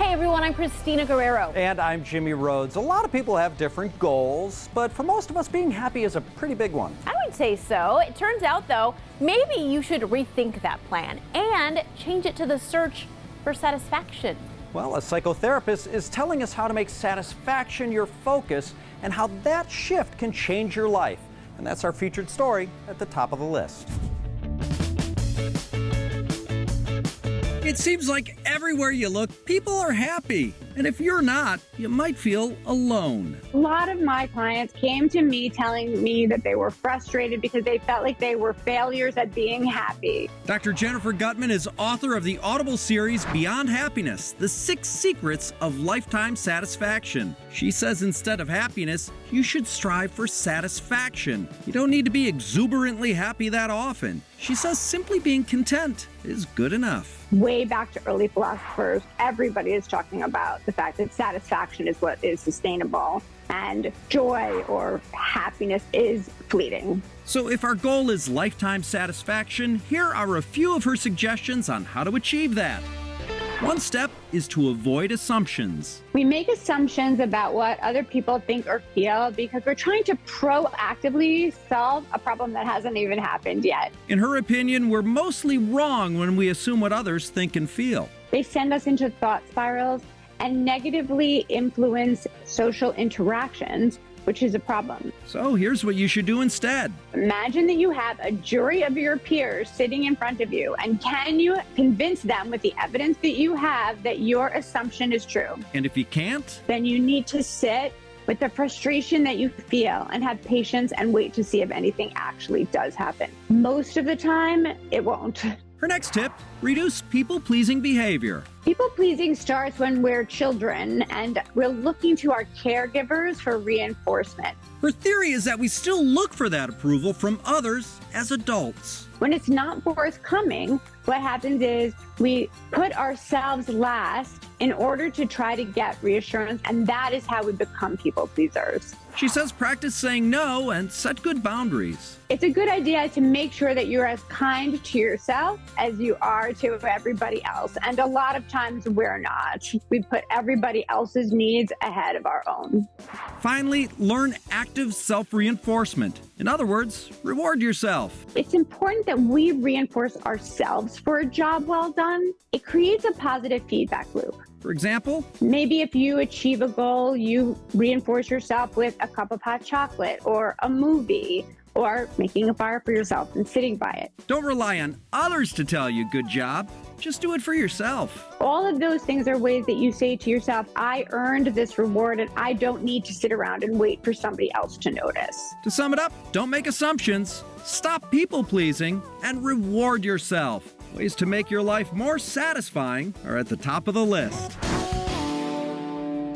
Hi everyone, I'm Christina Guerrero. And I'm Jimmy Rhodes. A lot of people have different goals, but for most of us, being happy is a pretty big one. I would say so. It turns out though, maybe you should rethink that plan and change it to the search for satisfaction. Well, a psychotherapist is telling us how to make satisfaction your focus and how that shift can change your life. And that's our featured story at the top of the list. It seems like everywhere you look, people are happy. And if you're not, you might feel alone. A lot of my clients came to me telling me that they were frustrated because they felt like they were failures at being happy. Dr. Jennifer Gutman is author of the Audible series Beyond Happiness, The 6 Secrets of Lifetime Satisfaction. She says instead of happiness, you should strive for satisfaction. You don't need to be exuberantly happy that often. She says simply being content is good enough. Way back to early philosophers, everybody is talking about the fact that satisfaction is what is sustainable and joy or happiness is fleeting. So if our goal is lifetime satisfaction, here are a few of her suggestions on how to achieve that. One step is to avoid assumptions. We make assumptions about what other people think or feel because we're trying to proactively solve a problem that hasn't even happened yet. In her opinion, we're mostly wrong when we assume what others think and feel. They send us into thought spirals and negatively influence social interactions, which is a problem. So here's what you should do instead. Imagine that you have a jury of your peers sitting in front of you, and can you convince them with the evidence that you have that your assumption is true? And if you can't, then you need to sit with the frustration that you feel and have patience and wait to see if anything actually does happen. Most of the time, it won't. Her next tip, reduce people-pleasing behavior. People-pleasing starts when we're children and we're looking to our caregivers for reinforcement. Her theory is that we still look for that approval from others as adults. When it's not forthcoming, what happens is we put ourselves last in order to try to get reassurance, and that is how we become people pleasers. She says practice saying no and set good boundaries. It's a good idea to make sure that you're as kind to yourself as you are to everybody else. And a lot of times we're not. We put everybody else's needs ahead of our own. Finally, learn active self-reinforcement. In other words, reward yourself. It's important that we reinforce ourselves for a job well done. It creates a positive feedback loop. For example, maybe if you achieve a goal, you reinforce yourself with a cup of hot chocolate or a movie or making a fire for yourself and sitting by it. Don't rely on others to tell you good job. Just do it for yourself. All of those things are ways that you say to yourself, I earned this reward and I don't need to sit around and wait for somebody else to notice. To sum it up, don't make assumptions, stop people-pleasing, and reward yourself. Ways to make your life more satisfying are at the top of the list.